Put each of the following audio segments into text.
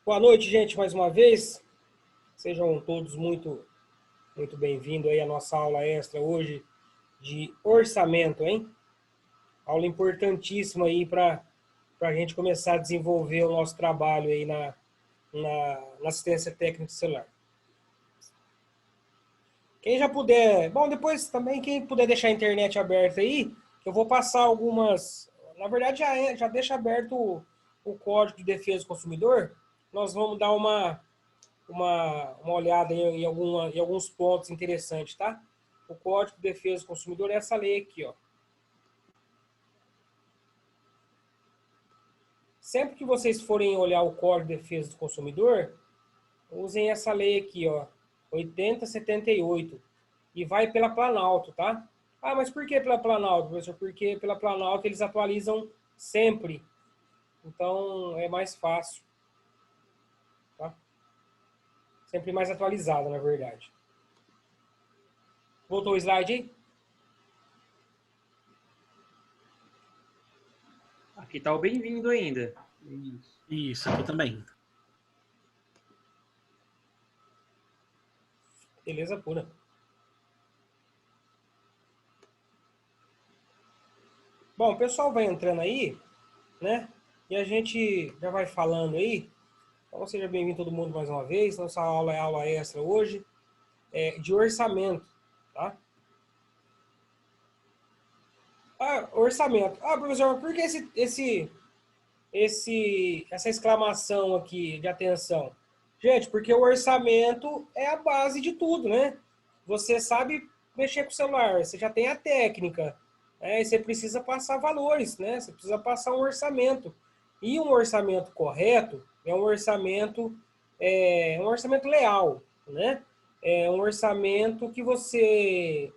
Boa noite, gente, mais uma vez. Sejam todos muito bem-vindos aí à nossa aula extra hoje de orçamento, hein? Aula importantíssima aí para a gente começar a desenvolver o nosso trabalho aí na assistência técnica de celular. Quem já puder, bom, depois também quem puder deixar a internet aberta aí, que eu vou passar algumas, na verdade já deixa aberto o Código de Defesa do Consumidor. Nós vamos dar uma olhada em alguns pontos interessantes, tá? O Código de Defesa do Consumidor é essa lei aqui, ó. Sempre que vocês forem olhar o Código de Defesa do Consumidor, usem essa lei aqui, ó, 8078, e vai pela Planalto, tá? Ah, mas por que pela Planalto, professor? Porque pela Planalto eles atualizam sempre. Então é mais fácil, tá? Sempre mais atualizado, na verdade. Voltou o slide aí? Aqui tá o bem-vindo ainda. Isso, aqui também. Beleza pura. Bom, o pessoal vai entrando aí, né? E a gente já vai falando aí. Então, seja bem-vindo todo mundo mais uma vez. Nossa aula é aula extra hoje, de orçamento, tá? Ah, orçamento. Ah, professor, por que essa exclamação aqui de atenção? Gente, porque o orçamento é a base de tudo, né? Você sabe mexer com o celular, você já tem a técnica, né? E você precisa passar valores, né? Você precisa passar um orçamento. E um orçamento correto é um orçamento leal, né? É um orçamento que você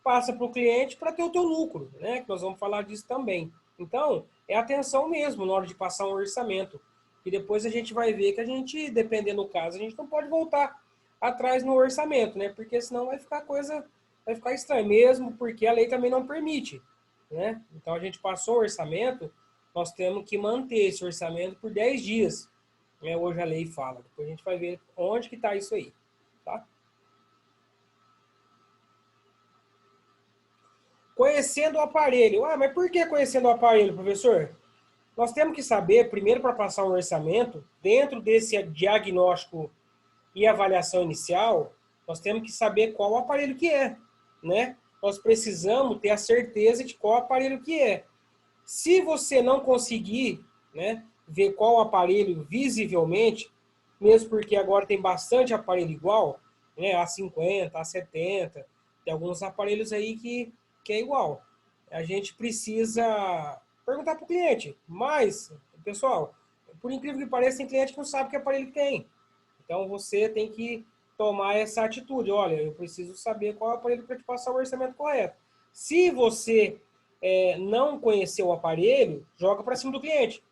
passa para o cliente para ter o teu lucro, né? Que nós vamos falar disso também. Então, é atenção mesmo na hora de passar um orçamento. E depois a gente vai ver que a gente, dependendo do caso, a gente não pode voltar atrás no orçamento, né? Porque senão vai ficar estranho mesmo, porque a lei também não permite, né? Então a gente passou o orçamento, nós temos que manter esse orçamento por 10 dias, né? Hoje a lei fala. Depois a gente vai ver onde que está isso aí, tá? Conhecendo o aparelho. Ah, mas por que conhecendo o aparelho, professor? Nós temos que saber, primeiro, para passar um orçamento, dentro desse diagnóstico e avaliação inicial, nós temos que saber qual aparelho que é, né? Nós precisamos ter a certeza de qual aparelho que é. Se você não conseguir, né, ver qual aparelho visivelmente, mesmo porque agora tem bastante aparelho igual, né, A50, A70, tem alguns aparelhos aí que é igual. A gente precisa perguntar para o cliente. Mas, pessoal, por incrível que pareça, tem cliente que não sabe que aparelho que tem. Então você tem que tomar essa atitude. Olha, eu preciso saber qual é o aparelho para te passar o orçamento correto. Se você não conhecer o aparelho, joga para cima do cliente,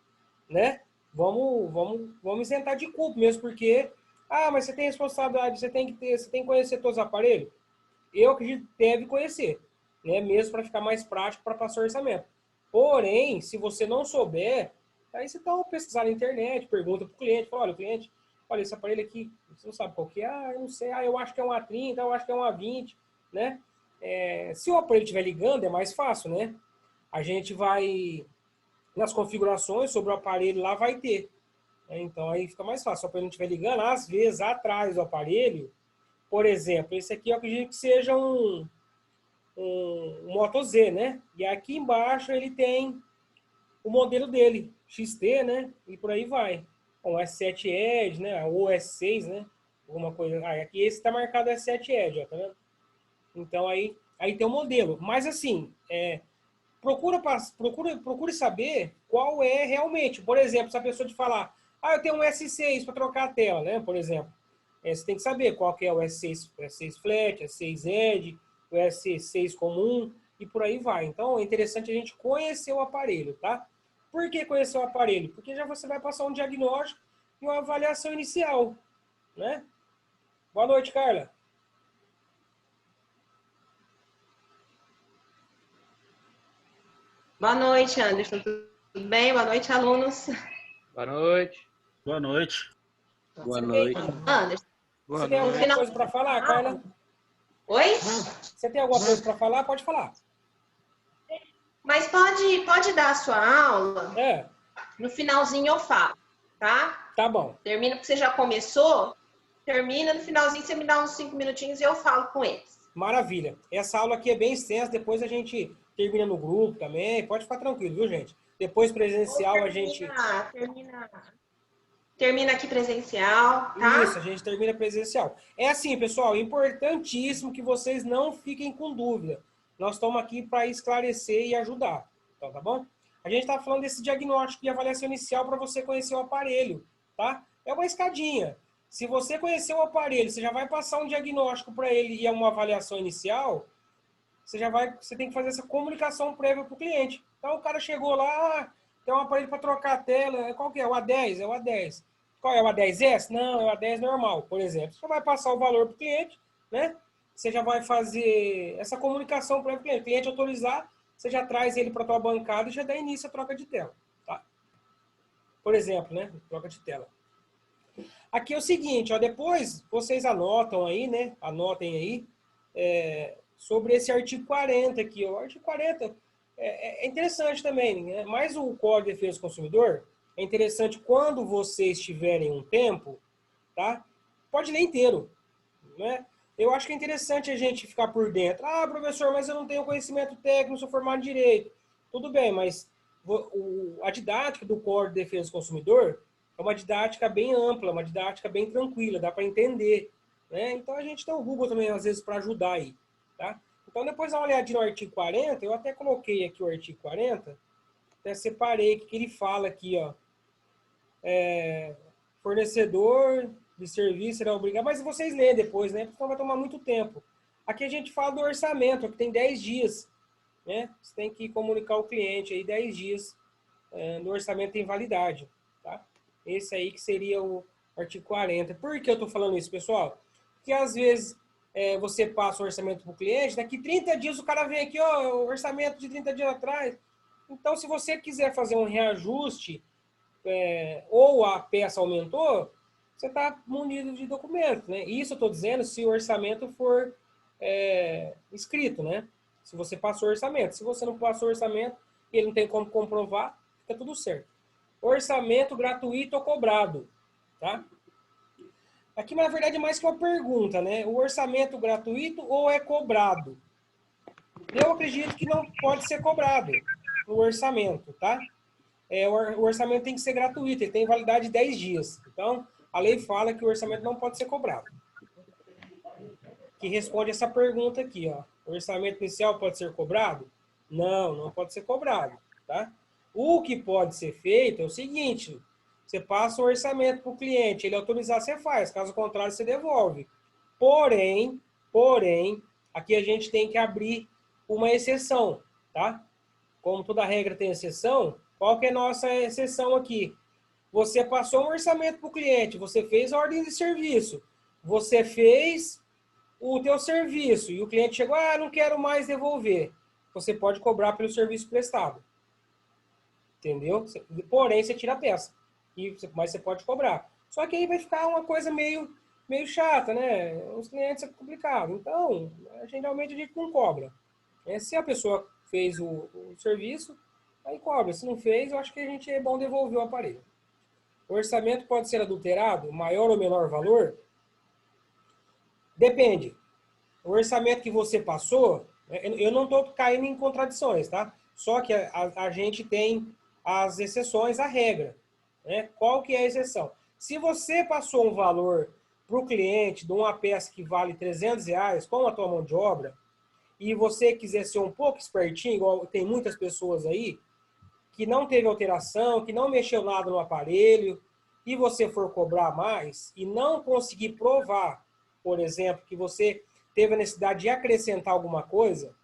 né? Vamos isentar de culpa mesmo, porque mas você tem responsabilidade, você tem que conhecer todos os aparelhos. Eu acredito que deve conhecer, né? Mesmo para ficar mais prático para passar o orçamento. Porém, se você não souber, aí você dá uma pesquisada na internet, pergunta para o cliente, fala, olha, o cliente, olha, esse aparelho aqui, você não sabe qual que é? Ah, eu não sei, eu acho que é um A30, eu acho que é um A20, né? Se o aparelho estiver ligando, é mais fácil, né? A gente vai, nas configurações sobre o aparelho lá, vai ter. Então aí fica mais fácil. Se o aparelho não estiver ligando, às vezes atrás do aparelho, por exemplo, esse aqui eu acredito que seja um Moto Z, né? E aqui embaixo ele tem o modelo dele, XT, né? E por aí vai. O S7 Edge, né? Ou S6, né? Alguma coisa. Aqui esse está marcado S7 Edge, ó, tá vendo? Então aí tem o modelo. Mas assim, procure saber qual é realmente. Por exemplo, se a pessoa te falar, eu tenho um S6 para trocar a tela, né? Por exemplo. Você tem que saber qual que é o S6 Flat, S6 Edge, o S6 comum e por aí vai. Então é interessante a gente conhecer o aparelho, tá? Por que conhecer o aparelho? Porque já você vai passar um diagnóstico e uma avaliação inicial, né? Boa noite, Carla. Boa noite, Anderson. Tudo bem? Boa noite, alunos. Boa noite. Boa noite. Boa noite. Anderson, Você tem alguma coisa para falar, Carla? oi? Você tem alguma coisa para falar? Pode falar. Mas pode dar a sua aula. É. No finalzinho eu falo, tá? Tá bom. Termina porque você já começou. Termina, no finalzinho você me dá uns 5 minutinhos e eu falo com eles. Maravilha. Essa aula aqui é bem extensa, depois a gente termina no grupo também. Pode ficar tranquilo, viu, gente? Depois presencial a gente... Termina aqui presencial, tá? Isso, a gente termina presencial. É assim, pessoal, importantíssimo que vocês não fiquem com dúvida. Nós estamos aqui para esclarecer e ajudar. Então, tá bom? A gente está falando desse diagnóstico e avaliação inicial para você conhecer o aparelho, tá? É uma escadinha. Se você conhecer o aparelho, você já vai passar um diagnóstico para ele e é uma avaliação inicial, você tem que fazer essa comunicação prévia para o cliente. Então, o cara chegou lá, tem um aparelho para trocar a tela, qual que é? O A10? É o A10. Qual é o A10S? Não, é o A10 normal, por exemplo. Você vai passar o valor para o cliente, né? Você já vai fazer essa comunicação para o cliente. O cliente autorizar, você já traz ele para a tua bancada e já dá início à troca de tela. Tá? Por exemplo, né? Troca de tela. Aqui é o seguinte, ó, depois vocês anotam aí, né? Anotem aí sobre esse artigo 40 aqui. Ó. O artigo 40 é interessante também, né? Mas o Código de Defesa do Consumidor é interessante quando vocês tiverem um tempo, tá? Pode ler inteiro, né? Eu acho que é interessante a gente ficar por dentro. Ah, professor, mas eu não tenho conhecimento técnico, sou formado em Direito. Tudo bem, mas a didática do Código de Defesa do Consumidor é uma didática bem ampla, uma didática bem tranquila, dá para entender, né? Então a gente tem o Google também, às vezes, para ajudar aí, tá? Então depois dá uma olhadinha no artigo 40, eu até coloquei aqui o artigo 40, até separei o que ele fala aqui, ó. Fornecedor de serviço será obrigado, mas vocês leem depois, né? Porque vai tomar muito tempo. Aqui a gente fala do orçamento, que tem 10 dias, né? Você tem que comunicar ao cliente aí 10 dias no orçamento tem validade, tá? Esse aí que seria o artigo 40. Por que eu estou falando isso, pessoal? Porque às vezes você passa o orçamento para o cliente, daqui 30 dias o cara vem aqui, ó, o orçamento de 30 dias atrás. Então, se você quiser fazer um reajuste ou a peça aumentou, você está munido de documentos, né? Isso eu estou dizendo se o orçamento for escrito, né? Se você passou o orçamento. Se você não passou o orçamento e ele não tem como comprovar, fica tudo certo. Orçamento gratuito ou cobrado, tá? Aqui, na verdade, é mais que uma pergunta, né? O orçamento gratuito ou é cobrado? Eu acredito que não pode ser cobrado o orçamento, tá? O orçamento tem que ser gratuito, ele tem validade de 10 dias. Então, a lei fala que o orçamento não pode ser cobrado. Que responde essa pergunta aqui, ó. O orçamento inicial pode ser cobrado? Não, não pode ser cobrado, tá? O que pode ser feito é o seguinte, você passa o orçamento para o cliente, ele autorizar, você faz, caso contrário, você devolve. Porém, aqui a gente tem que abrir uma exceção, tá? Como toda regra tem exceção, qual que é a nossa exceção aqui? Você passou um orçamento para o cliente, você fez a ordem de serviço, você fez o teu serviço e o cliente chegou, não quero mais devolver. Você pode cobrar pelo serviço prestado. Entendeu? Porém, você tira a peça. Mas você pode cobrar. Só que aí vai ficar uma coisa meio chata, né? Os clientes é complicado. Então, geralmente a gente não cobra. Se a pessoa fez o serviço, aí cobra. Se não fez, eu acho que a gente é bom devolver o aparelho. O orçamento pode ser adulterado, maior ou menor valor? Depende. O orçamento que você passou, eu não estou caindo em contradições, tá? Só que a gente tem as exceções à regra, né? Qual que é a exceção? Se você passou um valor para o cliente de uma peça que vale R$300 com a tua mão de obra, e você quiser ser um pouco espertinho, igual tem muitas pessoas aí, que não teve alteração, que não mexeu nada no aparelho, e você for cobrar mais e não conseguir provar, por exemplo, que você teve a necessidade de acrescentar alguma coisa,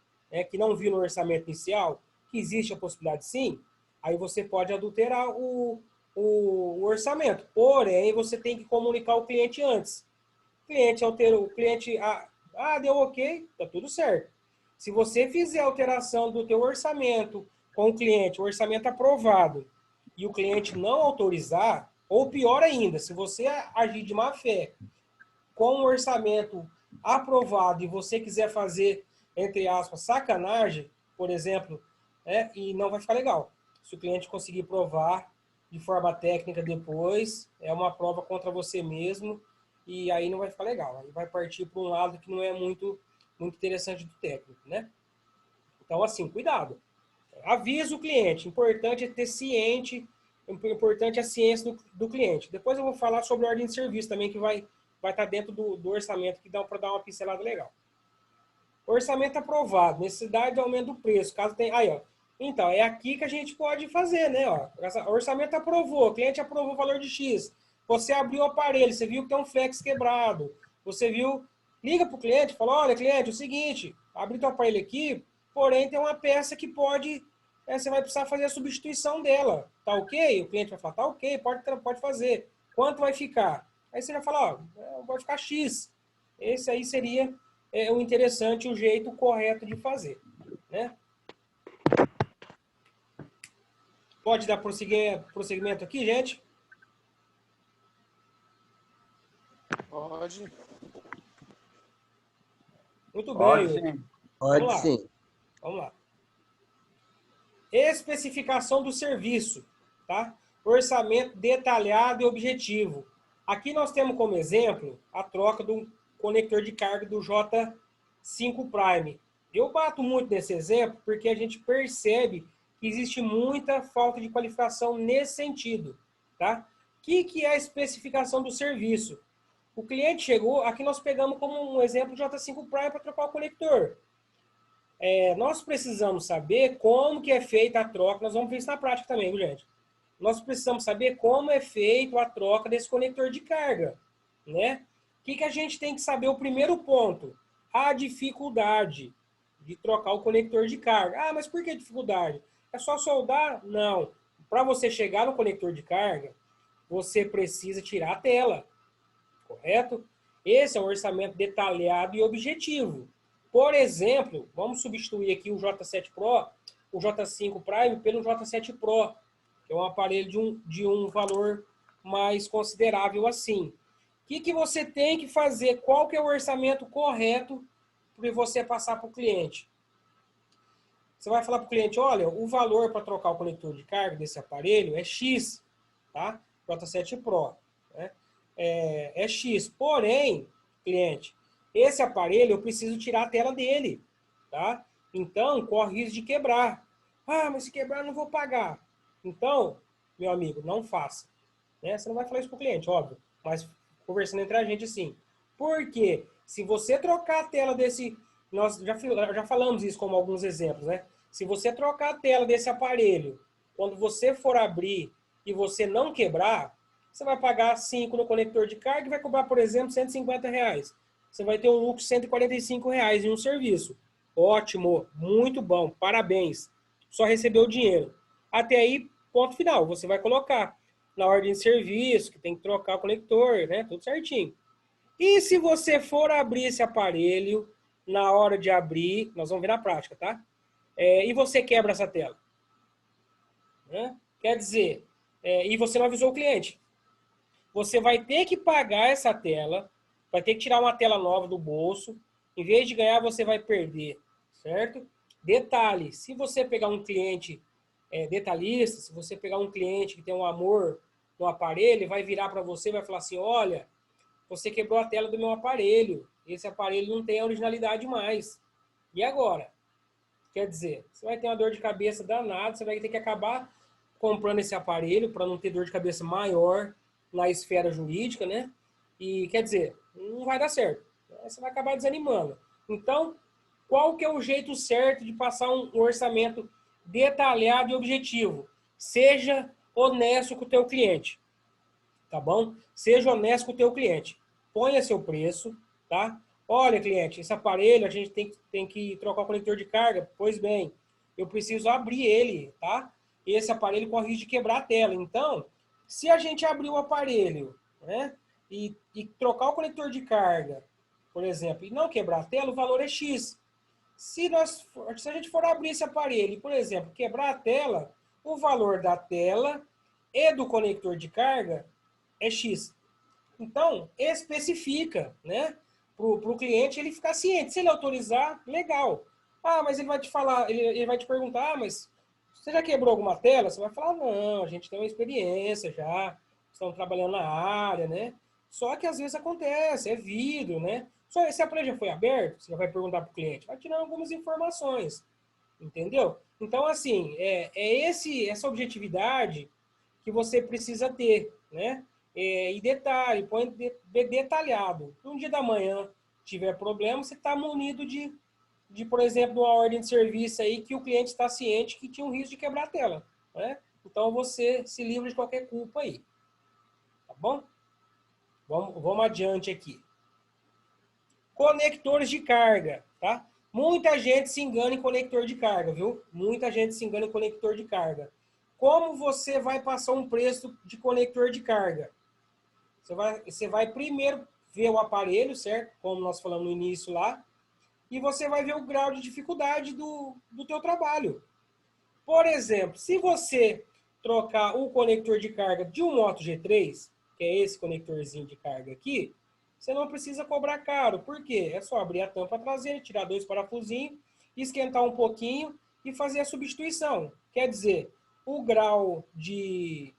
que não viu no orçamento inicial, que existe a possibilidade sim, aí você pode adulterar o orçamento. Porém, você tem que comunicar ao cliente antes. O cliente alterou, o cliente deu ok, tá tudo certo. Se você fizer alteração do teu orçamento com o cliente, o orçamento aprovado, e o cliente não autorizar, Ou pior ainda, se você agir de má fé com um orçamento aprovado e você quiser fazer, entre aspas, sacanagem, por exemplo, e não vai ficar legal. Se o cliente conseguir provar de forma técnica depois, é uma prova contra você mesmo, e aí não vai ficar legal. Aí vai partir para um lado que não é muito interessante do técnico, né? Então, assim, cuidado. Avisa o cliente. Importante é ter ciente, importante é a ciência do cliente. Depois eu vou falar sobre a ordem de serviço também, que vai estar dentro do orçamento, que dá para dar uma pincelada legal. Orçamento aprovado, necessidade de aumento do preço. Caso tenha. Aí, ó. Então, é aqui que a gente pode fazer, né? Ó. Orçamento aprovou, o cliente aprovou o valor de X. Você abriu o aparelho, você viu que tem um flex quebrado. Você viu, liga para o cliente, fala, olha, cliente, é o seguinte, abri teu aparelho aqui, porém tem uma peça que pode, você vai precisar fazer a substituição dela. Tá ok? O cliente vai falar, tá ok, pode fazer. Quanto vai ficar? Aí você vai falar, ó, vai ficar X. Esse aí seria o interessante, o jeito correto de fazer, né? Pode dar prosseguimento aqui, gente? Pode. Muito Pode bem. sim. Pode sim. Vamos lá. Especificação do serviço, tá? Orçamento detalhado e objetivo. Aqui nós temos como exemplo a troca do conector de carga do J5 Prime. Eu bato muito nesse exemplo porque a gente percebe que existe muita falta de qualificação nesse sentido, tá? O que é a especificação do serviço? O cliente chegou, aqui nós pegamos como um exemplo o J5 Prime para trocar o conector. Nós precisamos saber como que é feita a troca, nós vamos ver isso na prática também, viu, gente? Nós precisamos saber como é feita a troca desse conector de carga, né? O que a gente tem que saber? O primeiro ponto, a dificuldade de trocar o conector de carga. Ah, mas por que dificuldade? É só soldar? Não. Para você chegar no conector de carga, você precisa tirar a tela, correto? Esse é um orçamento detalhado e objetivo. Por exemplo, vamos substituir aqui o J7 Pro, o J5 Prime pelo J7 Pro, que é um aparelho de um valor mais considerável assim. O que você tem que fazer? Qual que é o orçamento correto para você passar para o cliente? Você vai falar para o cliente, olha, o valor para trocar o conector de carga desse aparelho é X, tá? J7 Pro, né? É X. Porém, cliente, esse aparelho eu preciso tirar a tela dele, tá? Então, corre risco de quebrar. Ah, mas se quebrar eu não vou pagar. Então, meu amigo, não faça. Né? Você não vai falar isso para o cliente, óbvio, mas conversando entre a gente assim. Porque se você trocar a tela desse... Nós já falamos isso como alguns exemplos, né? Se você trocar a tela desse aparelho, quando você for abrir e você não quebrar, você vai pagar 5 no conector de carga e vai cobrar, por exemplo, R$150. Você vai ter um lucro de R$145 em um serviço. Ótimo, muito bom, parabéns. Só recebeu o dinheiro. Até aí, ponto final. Você vai colocar na ordem de serviço, que tem que trocar o conector, né? Tudo certinho. E se você for abrir esse aparelho, na hora de abrir, nós vamos ver na prática, tá? E você quebra essa tela. Né? Quer dizer, e você não avisou o cliente. Você vai ter que pagar essa tela, vai ter que tirar uma tela nova do bolso. Em vez de ganhar, você vai perder, certo? Detalhe, se você pegar um cliente detalhista, se você pegar um cliente que tem um amor no aparelho, ele vai virar para você e vai falar assim, olha, você quebrou a tela do meu aparelho, esse aparelho não tem a originalidade mais. E agora? Quer dizer, você vai ter uma dor de cabeça danada, você vai ter que acabar comprando esse aparelho para não ter dor de cabeça maior na esfera jurídica, né? E, quer dizer, não vai dar certo. Você vai acabar desanimando. Então, qual que é o jeito certo de passar um orçamento detalhado e objetivo? Seja honesto com o teu cliente, tá bom? Seja honesto com o teu cliente. Ponha seu preço, tá? Olha, cliente, esse aparelho a gente tem que trocar o conector de carga. Pois bem, eu preciso abrir ele, tá? Esse aparelho corre risco de quebrar a tela. Então, se a gente abrir o aparelho, né, e trocar o conector de carga, por exemplo, e não quebrar a tela, o valor é X. Se a gente for abrir esse aparelho e, por exemplo, quebrar a tela, o valor da tela e do conector de carga é X. Então, especifica, né? Para o cliente ele ficar ciente. Se ele autorizar, legal. Ah, mas ele vai te falar, ele vai te perguntar, mas você já quebrou alguma tela? Você vai falar, não, a gente tem uma experiência já, estamos trabalhando na área, né? Só que às vezes acontece, é vidro, né? Só esse aparelho já foi aberto, você já vai perguntar para o cliente, vai tirar algumas informações, entendeu? Então, assim, essa objetividade que você precisa ter, né? E detalhe, põe detalhado. Se um dia da manhã tiver problema, você está munido por exemplo, uma ordem de serviço aí que o cliente está ciente que tinha um risco de quebrar a tela, né? Então você se livra de qualquer culpa aí, tá bom? Vamos adiante aqui. Conectores de carga, tá? Muita gente se engana em conector de carga, viu? Muita gente se engana em conector de carga. Como você vai passar um preço de conector de carga? Você vai primeiro ver o aparelho, certo? Como nós falamos no início lá. E você vai ver o grau de dificuldade do teu trabalho. Por exemplo, se você trocar o conector de carga de um Moto G3, que é esse conectorzinho de carga aqui, você não precisa cobrar caro. Por quê? É só abrir a tampa traseira, tirar 2 parafusinhos, esquentar um pouquinho e fazer a substituição. Quer dizer, o grau de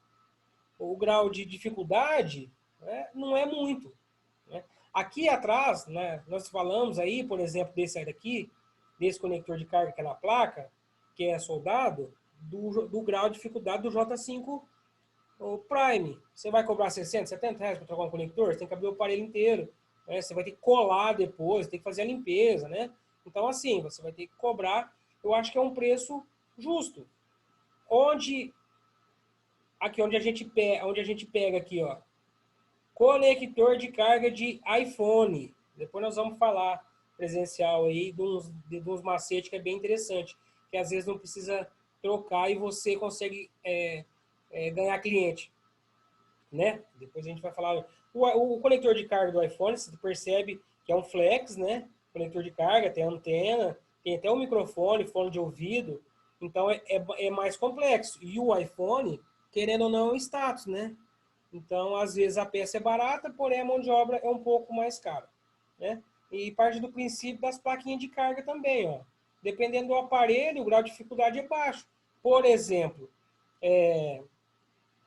dificuldade, né, não é muito. Né? Aqui atrás, né, nós falamos aí, por exemplo, desse daqui, desse conector de carga que é na placa, que é soldado, do grau de dificuldade do J5 Prime. Você vai cobrar 60, 70 reais para trocar um conector? Você tem que abrir o aparelho inteiro. Né? Você vai ter que colar depois, tem que fazer a limpeza. Né? Então, assim, você vai ter que cobrar. Eu acho que é um preço justo. Aqui onde a gente pega aqui, ó, conector de carga de iPhone. Depois nós vamos falar presencial aí de uns macetes que é bem interessante, que às vezes não precisa trocar e você consegue ganhar cliente, né? Depois a gente vai falar. O conector de carga do iPhone, você percebe que é um flex, né? Conector de carga, tem antena, tem até um microfone, fone de ouvido. Então é mais complexo. E o iPhone, querendo ou não, é um status, né? Então, às vezes a peça é barata, porém a mão de obra é um pouco mais cara, né? E parte do princípio das plaquinhas de carga também, ó. Dependendo do aparelho, o grau de dificuldade é baixo. Por exemplo,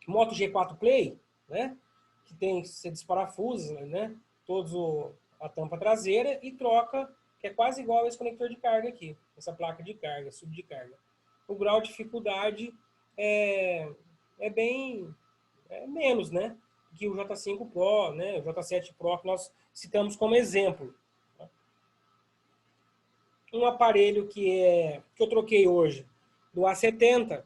Moto G4 Play, né? Que tem, você desparafusa, né? A tampa traseira e troca, que é quase igual a esse conector de carga aqui, essa placa de carga, sub de carga. O grau de dificuldade é bem menos, né? Que o J5 Pro, né? O J7 Pro que nós citamos como exemplo. Um aparelho que eu troquei hoje, do A70,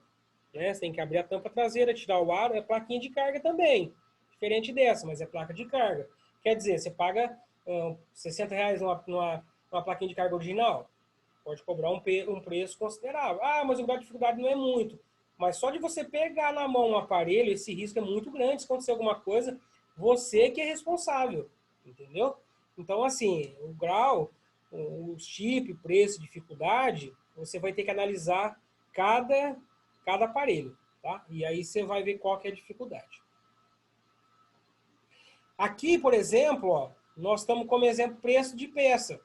né? Você tem que abrir a tampa traseira, tirar o aro, é plaquinha de carga também. Diferente dessa, mas é placa de carga. Quer dizer, você paga R$60 numa plaquinha de carga original. Pode cobrar um preço considerável. Ah, mas o grau de dificuldade não é muito. Mas só de você pegar na mão um aparelho, esse risco é muito grande. Se acontecer alguma coisa, você que é responsável. Entendeu? Então, assim, o grau, o chip, preço, dificuldade, você vai ter que analisar cada aparelho. Tá? E aí você vai ver qual que é a dificuldade. Aqui, por exemplo, ó, nós estamos como exemplo preço de peça.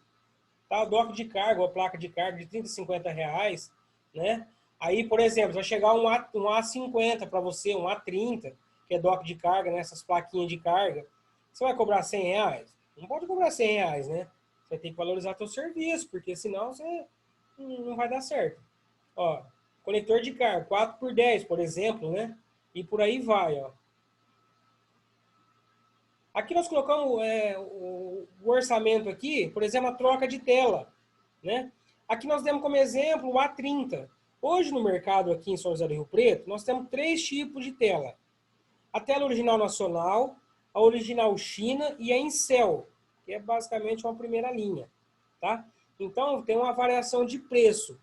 Tá? Dock de carga, uma placa de carga de 30, 50 reais, né? Aí, por exemplo, vai chegar um A50 para você, um A30, que é dock de carga, né? Essas plaquinhas de carga. Você vai cobrar 100 reais? Não pode cobrar 100 reais, né? Você vai ter que valorizar seu serviço, porque senão você não vai dar certo. Ó, conector de carga, 4x10, por exemplo, né? E por aí vai, ó. Aqui nós colocamos o orçamento aqui, por exemplo, a troca de tela, né? Aqui nós demos como exemplo o A30. Hoje no mercado aqui em São José do Rio Preto, nós temos 3 tipos de tela. A tela original nacional, a original China e a Incel, que é basicamente uma primeira linha, tá? Então tem uma variação de preço.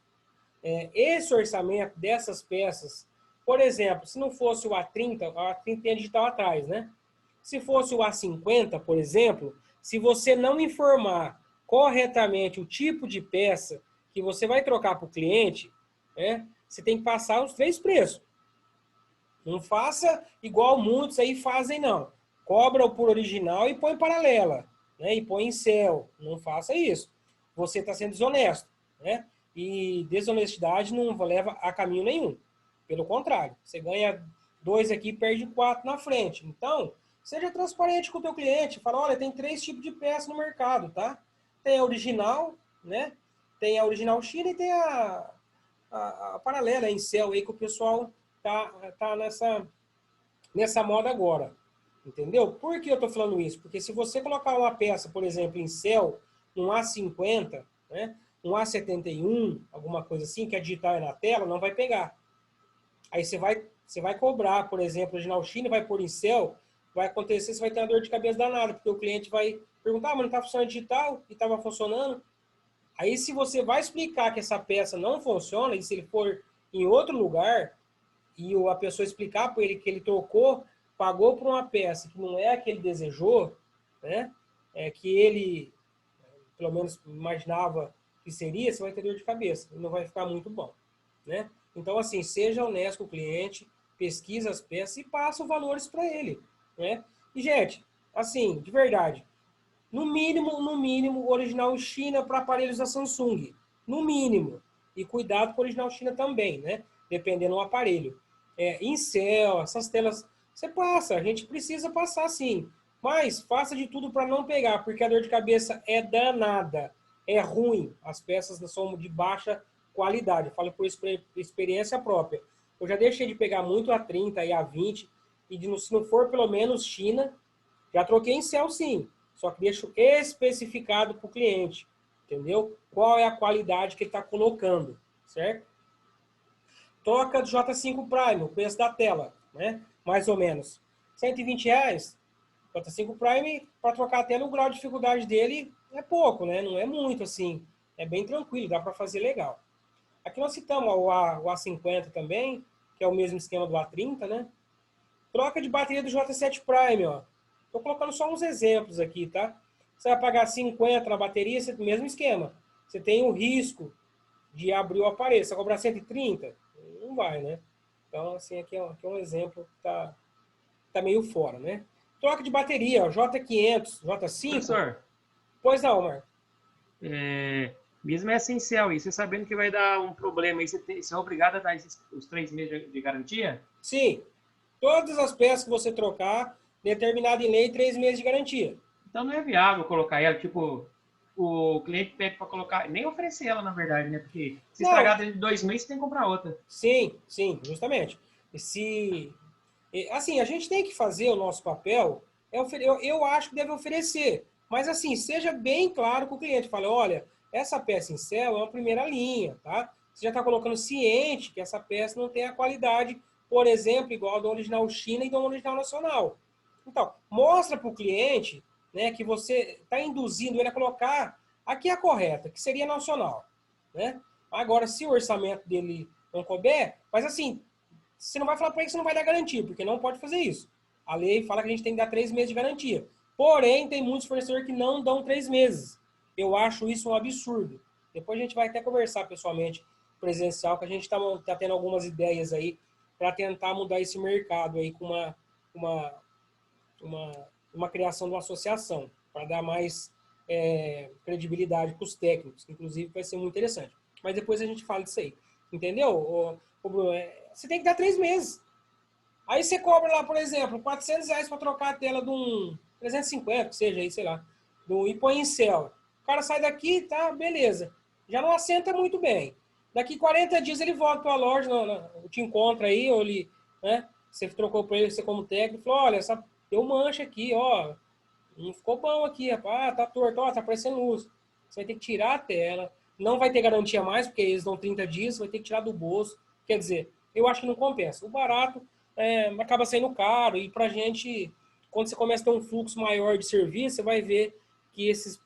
Esse orçamento dessas peças, por exemplo, se não fosse o A30 tem a digital atrás, né? Se fosse o A50, por exemplo, se você não informar corretamente o tipo de peça que você vai trocar para o cliente, né, você tem que passar os 3 preços. Não faça igual muitos aí fazem, não. cobra por original e põe paralela, né? E põe em céu. Não faça isso. Você está sendo desonesto, né? E desonestidade não leva a caminho nenhum. Pelo contrário, você ganha 2 aqui e perde 4 na frente. Então, seja transparente com o teu cliente. Fala, olha, tem 3 tipos de peça no mercado, tá? Tem a original, né? Tem a original China e tem a paralela em céu aí que o pessoal tá nessa moda agora. Entendeu? Por que eu estou falando isso? Porque se você colocar uma peça, por exemplo, em céu, um A50, né? Um A71, alguma coisa assim, que a digital é na tela, não vai pegar. Aí você vai cobrar, por exemplo, original China, vai pôr em céu, vai acontecer, você vai ter uma dor de cabeça danada, porque o cliente vai perguntar, mas não está funcionando digital e estava funcionando. Aí se você vai explicar que essa peça não funciona, e se ele for em outro lugar, e a pessoa explicar para ele que ele trocou, pagou por uma peça que não é a que ele desejou, né? Que ele, pelo menos, imaginava que seria, você vai ter dor de cabeça. E não vai ficar muito bom, né? Então, assim, seja honesto com o cliente, pesquisa as peças e passa os valores para ele, né? E, gente, assim, de verdade, no mínimo, original China para aparelhos da Samsung. No mínimo. E cuidado com o original China também, né? Dependendo do aparelho. Incel, essas telas, você passa, a gente precisa passar sim. Mas faça de tudo para não pegar, porque a dor de cabeça é danada. É ruim. As peças são de baixa qualidade. Eu falo por experiência própria. Eu já deixei de pegar muito a 30 e a 20, e se não for pelo menos China, já troquei em céu sim. Só que deixo especificado para o cliente. Entendeu? Qual é a qualidade que ele está colocando. Certo? Troca do J5 Prime, o preço da tela, né? Mais ou menos. R$ 120. J5 Prime, para trocar a tela, o grau de dificuldade dele é pouco, né? Não é muito assim. É bem tranquilo, dá para fazer legal. Aqui nós citamos o A50 também, que é o mesmo esquema do A30, né? Troca de bateria do J7 Prime, ó. Tô colocando só uns exemplos aqui, tá? Você vai pagar 50 na bateria, mesmo esquema. Você tem o risco de abrir o aparelho. Você vai cobrar 130? Não vai, né? Então, assim, aqui é um exemplo que tá meio fora, né? Troca de bateria, ó, J500, J5. Professor, Pois não, Marco. mesmo é essencial isso, você sabendo que vai dar um problema aí, você é obrigado a dar os 3 meses de garantia? Sim. Todas as peças que você trocar, determinado em lei, 3 meses de garantia. Então não é viável colocar ela, tipo, o cliente pede para colocar, nem oferecer ela, na verdade, né? Porque se Não. estragar dentro de 2 meses, você tem que comprar outra. Sim, justamente. Assim, a gente tem que fazer o nosso papel, eu acho que deve oferecer, mas assim, seja bem claro com o cliente, fale, olha, essa peça em céu é uma primeira linha, tá? Você já está colocando ciente que essa peça não tem a qualidade, por exemplo, igual a do original China e do original nacional. Então, mostra para o cliente, né, que você está induzindo ele a colocar aqui a correta, que seria nacional, né? Agora, se o orçamento dele não couber, mas assim, você não vai falar para ele que você não vai dar garantia, porque não pode fazer isso. A lei fala que a gente tem que dar 3 meses de garantia. Porém, tem muitos fornecedores que não dão 3 meses. Eu acho isso um absurdo. Depois a gente vai até conversar pessoalmente, presencial, que a gente está tendo algumas ideias aí para tentar mudar esse mercado aí com uma criação de uma associação, para dar mais credibilidade para os técnicos, que inclusive vai ser muito interessante. Mas depois a gente fala disso aí. Entendeu, Bruno? Você tem que dar 3 meses. Aí você cobra lá, por exemplo, R$ 400 para trocar a tela de um 350, que seja aí, sei lá, e põe em céu. O cara sai daqui, tá, beleza. Já não assenta muito bem. Daqui 40 dias ele volta para a loja, te encontra aí, ou ele, né? Você trocou para ele, você como técnico, falou, olha, deu mancha aqui, ó. Não ficou bom aqui, rapaz. Ah, tá torto, ó, tá aparecendo luz. Você vai ter que tirar a tela. Não vai ter garantia mais, porque eles dão 30 dias, você vai ter que tirar do bolso. Quer dizer, eu acho que não compensa. O barato acaba saindo caro. E pra gente, quando você começa a ter um fluxo maior de serviço, você vai ver que esses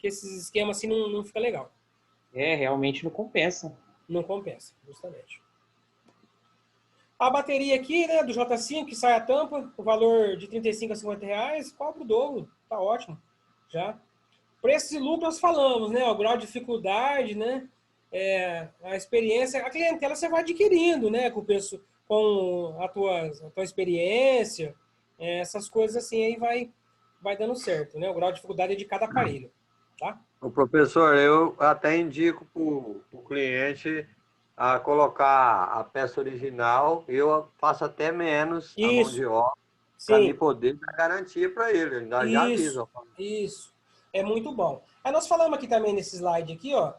esquemas assim não fica legal. Realmente não compensa. Não compensa, justamente. A bateria aqui, né, do J5, que sai a tampa, o valor de R$ 35 a R$ 50, cobra o dobro. Tá ótimo. Já. Preços e lucros nós falamos, né? O grau de dificuldade, né? A experiência, a clientela você vai adquirindo, né? Com a tua experiência, Essas coisas assim aí vai dando certo, né? O grau de dificuldade é de cada aparelho, tá? O professor, eu até indico para o cliente a colocar a peça original, eu faço até menos a mão Isso, de obra para mim sim, poder dar garantia para ele. Eu já isso, aviso. isso. É muito bom. Aí nós falamos aqui também nesse slide aqui, ó,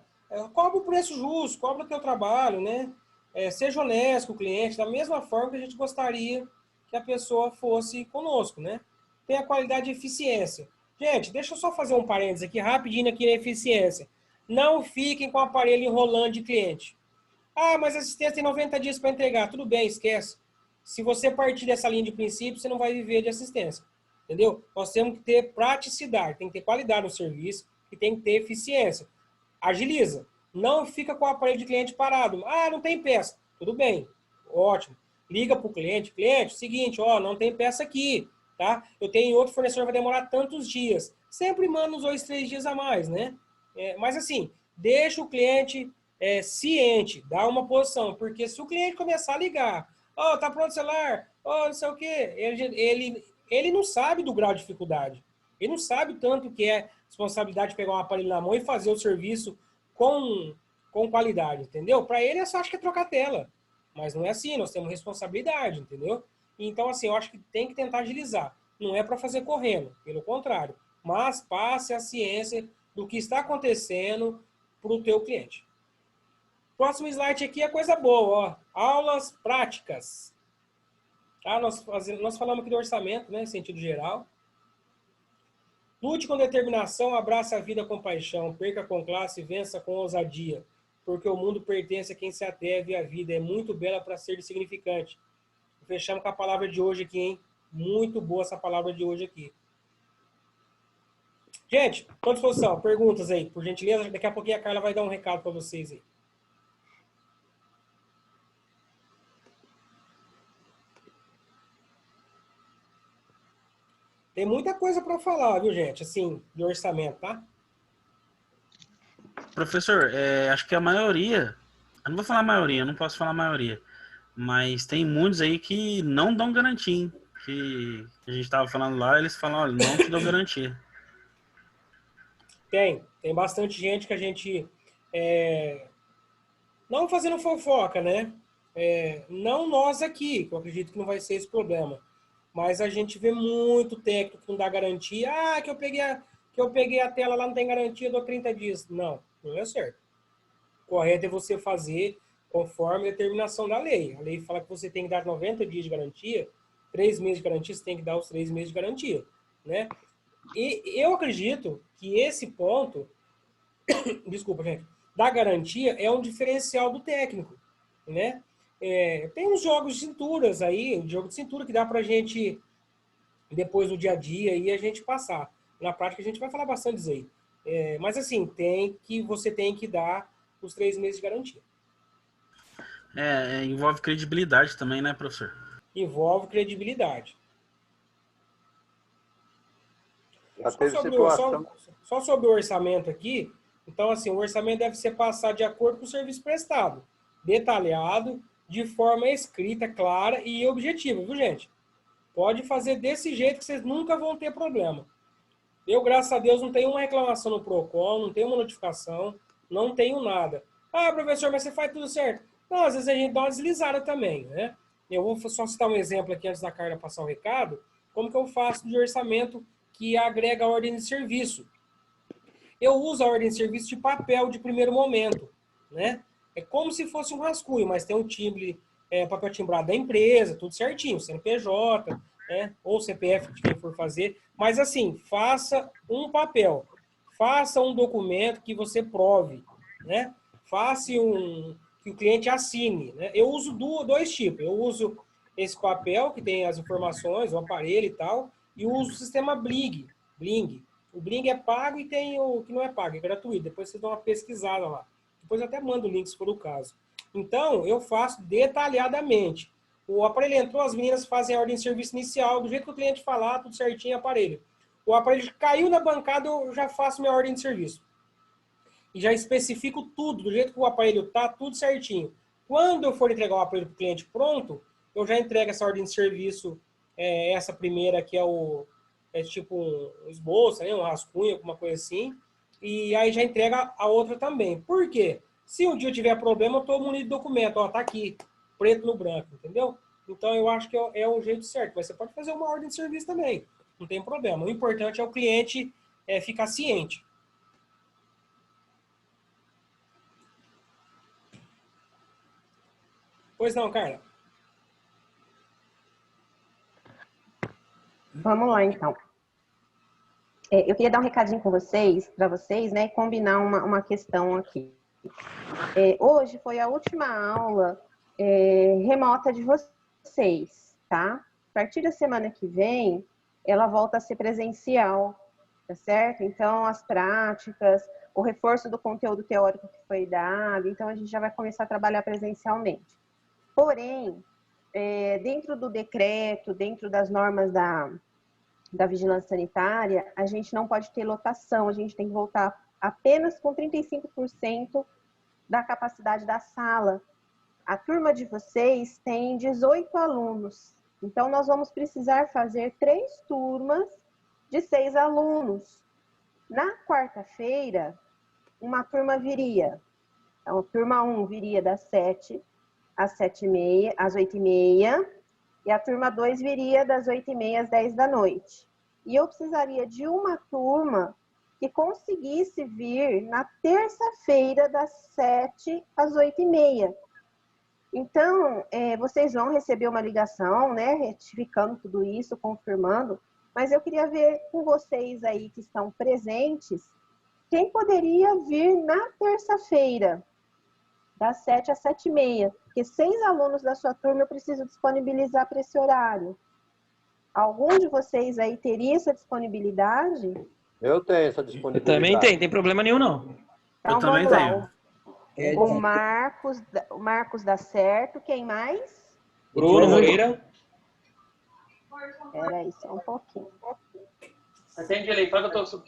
cobra o preço justo, cobra o teu trabalho, né? Seja honesto com o cliente, da mesma forma que a gente gostaria que a pessoa fosse conosco, né? Tenha qualidade e eficiência. Gente, deixa eu só fazer um parênteses aqui, rapidinho aqui na eficiência. Não fiquem com o aparelho enrolando de cliente. Ah, mas a assistência tem 90 dias para entregar. Tudo bem, esquece. Se você partir dessa linha de princípio, você não vai viver de assistência. Entendeu? Nós temos que ter praticidade, tem que ter qualidade no serviço e tem que ter eficiência. Agiliza. Não fica com o aparelho de cliente parado. Ah, não tem peça. Tudo bem. Ótimo. Liga para o cliente. Cliente, seguinte, ó, não tem peça aqui. Tá? Eu tenho outro fornecedor, vai demorar tantos dias. Sempre manda uns 2, 3 dias a mais, né? Mas assim, deixa o cliente ciente, dá uma posição, porque se o cliente começar a ligar, ó, tá pronto o celular, ó, não sei o quê, ele não sabe do grau de dificuldade. Ele não sabe tanto que é responsabilidade de pegar um aparelho na mão e fazer o serviço com qualidade, entendeu? Para ele, é só acho que é trocar tela. Mas não é assim, nós temos responsabilidade, entendeu? Então, assim, eu acho que tem que tentar agilizar. Não é para fazer correndo, pelo contrário. Mas passe a ciência do que está acontecendo para o teu cliente. Próximo slide aqui é coisa boa, ó. Aulas práticas. Tá? Nós falamos aqui do orçamento, né, em sentido geral. Lute com determinação, abraça a vida com paixão, perca com classe, vença com ousadia, porque o mundo pertence a quem se atreve e a vida é muito bela para ser insignificante. Fechamos com a palavra de hoje aqui, hein? Muito boa essa palavra de hoje aqui. Gente, estou à disposição. Perguntas aí, por gentileza. Daqui a pouquinho a Carla vai dar um recado para vocês aí. Tem muita coisa para falar, viu, gente? Assim, de orçamento, tá? Professor, acho que a maioria, eu não vou falar a maioria, eu não posso falar a maioria, mas tem muitos aí que não dão garantia, hein? Que a gente estava falando lá, eles falam, olha, não te dou garantia. Tem bastante gente que a gente... não fazendo fofoca, né? Não nós aqui, que eu acredito que não vai ser esse problema. Mas a gente vê muito técnico que não dá garantia. Ah, que eu peguei a tela lá, não tem garantia, dou 30 dias. Não, não é certo. O correto é você fazer conforme a determinação da lei. A lei fala que você tem que dar 90 dias de garantia, 3 meses de garantia, você tem que dar os 3 meses de garantia, né? E eu acredito que esse ponto, desculpa, gente, da garantia é um diferencial do técnico, né? Tem uns jogos de cinturas aí, um jogo de cintura que dá pra gente, depois do dia a dia, e a gente passar. Na prática, a gente vai falar bastante disso aí. Mas assim, você tem que dar os 3 meses de garantia. Envolve credibilidade também, né, professor? Envolve credibilidade. Já teve situação. Só sobre o orçamento aqui, então assim, o orçamento deve ser passado de acordo com o serviço prestado, detalhado, de forma escrita, clara e objetiva, viu, gente? Pode fazer desse jeito que vocês nunca vão ter problema. Eu, graças a Deus, não tenho uma reclamação no PROCON, não tenho uma notificação, não tenho nada. Ah, professor, mas você faz tudo certo. Não, às vezes a gente dá uma deslizada também, né? Eu vou só citar um exemplo aqui antes da Carla passar o recado, como que eu faço de orçamento que agrega a ordem de serviço. Eu uso a ordem de serviço de papel de primeiro momento, né? É como se fosse um rascunho, mas tem um timbre, papel timbrado da empresa, tudo certinho, CNPJ, né? Ou CPF de quem for fazer. Mas assim, faça um papel, faça um documento que você prove, né? Faça que o cliente assine, né? Eu uso dois tipos. Eu uso esse papel que tem as informações, o aparelho e tal, e uso o sistema Bling. O Bling é pago e tem o que não é pago, é gratuito. Depois vocês dão uma pesquisada lá. Depois eu até mando o link se for o caso. Então, eu faço detalhadamente. O aparelho entrou, as meninas fazem a ordem de serviço inicial, do jeito que o cliente falar, tudo certinho, aparelho. O aparelho caiu na bancada, eu já faço minha ordem de serviço. E já especifico tudo, do jeito que o aparelho tá, tudo certinho. Quando eu for entregar o aparelho para o cliente pronto, eu já entrego essa ordem de serviço essa primeira que é tipo um esboço, né? Um rascunho, alguma coisa assim, e aí já entrega a outra também. Por quê? Se um dia eu tiver problema, eu estou munido de documento, ó, tá aqui, preto no branco, entendeu? Então eu acho que é o jeito certo, mas você pode fazer uma ordem de serviço também, não tem problema. O importante é o cliente ficar ciente. Pois não, Carla? Vamos lá, então. Eu queria dar um recadinho com vocês, para vocês, né, combinar uma questão aqui. Hoje foi a última aula remota de vocês, tá? A partir da semana que vem, ela volta a ser presencial, tá certo? Então, as práticas, o reforço do conteúdo teórico que foi dado, então a gente já vai começar a trabalhar presencialmente. Porém, dentro do decreto, dentro das normas da vigilância sanitária, a gente não pode ter lotação, a gente tem que voltar apenas com 35% da capacidade da sala. A turma de vocês tem 18 alunos, então nós vamos precisar fazer 3 turmas de 6 alunos. Na quarta-feira, uma turma viria, então a turma 1 viria das 7 às 7h30, às 8h30, e a turma 2 viria das 8h30 às 10 da noite. E eu precisaria de uma turma que conseguisse vir na terça-feira, das 7 às 8h30. Então, vocês vão receber uma ligação, né, retificando tudo isso, confirmando, mas eu queria ver com vocês aí que estão presentes, quem poderia vir na terça-feira, das 7 às 7h30, porque 6 alunos da sua turma eu preciso disponibilizar para esse horário. Algum de vocês aí teria essa disponibilidade? Eu tenho essa Eu disponibilidade. também tenho, tem problema nenhum não. Então Eu também vamos tenho. lá. O Marcos dá certo. Quem mais? Bruno Moreira. Espera aí só um pouquinho. Atende ele, fala que eu tô...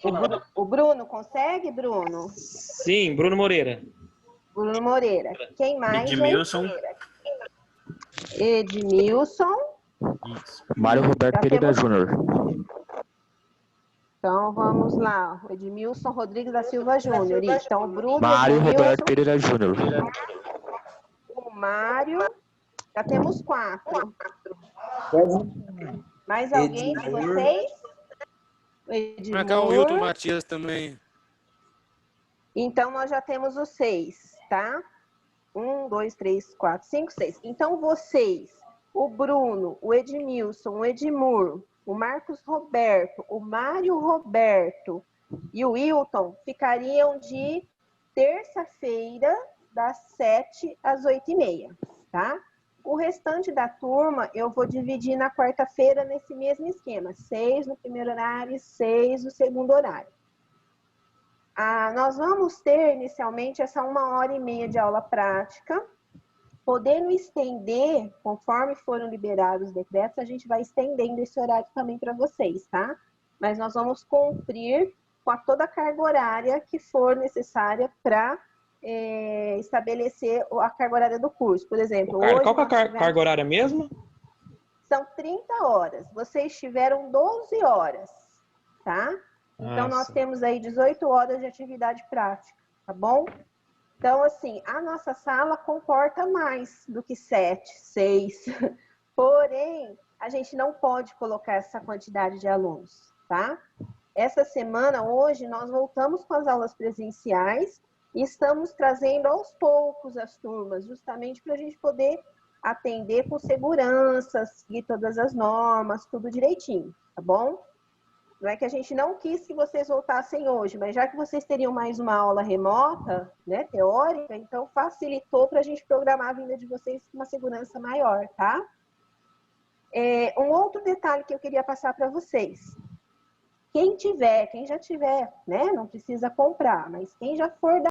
O Bruno, consegue, Bruno? Sim, Bruno Moreira. Bruno Moreira. Quem mais, Edmilson. gente? Edmilson. Isso. Mário Roberto Pereira Júnior. Então, vamos lá. O Edmilson Rodrigues da Silva Júnior. Então, o Bruno, Mário Edmilson, Roberto Pereira Júnior. o Mário. Já temos 4. Mais alguém de vocês? O Edmur. Marcar o Wilton Matias também. Então, nós já temos os 6, tá? 1, 2, 3, 4, 5, 6. Então, vocês, o Bruno, o Edmilson, o Edmur, o Marcos Roberto, o Mário Roberto e o Wilton ficariam de terça-feira, das 7 às 8h30, tá? O restante da turma eu vou dividir na quarta-feira nesse mesmo esquema. 6 no primeiro horário e 6 no segundo horário. Nós vamos ter inicialmente essa 1h30 de aula prática, podendo estender, conforme foram liberados os decretos, a gente vai estendendo esse horário também para vocês, tá? Mas nós vamos cumprir com toda a carga horária que for necessária para estabelecer a carga horária do curso. Por exemplo, hoje Qual que é a carga horária mesmo? São 30 horas. Vocês tiveram 12 horas, tá? Então, nós temos aí 18 horas de atividade prática, tá bom? Então, assim, a nossa sala comporta mais do que 7, 6. Porém, a gente não pode colocar essa quantidade de alunos, tá? Essa semana, hoje, nós voltamos com as aulas presenciais e estamos trazendo aos poucos as turmas, justamente para a gente poder atender com segurança, seguir todas as normas, tudo direitinho, tá bom? Não é que a gente não quis que vocês voltassem hoje, mas já que vocês teriam mais uma aula remota, né, teórica, então facilitou para a gente programar a vinda de vocês com uma segurança maior, tá? Um outro detalhe que eu queria passar para vocês. Quem já tiver, né, não precisa comprar, mas quem já for da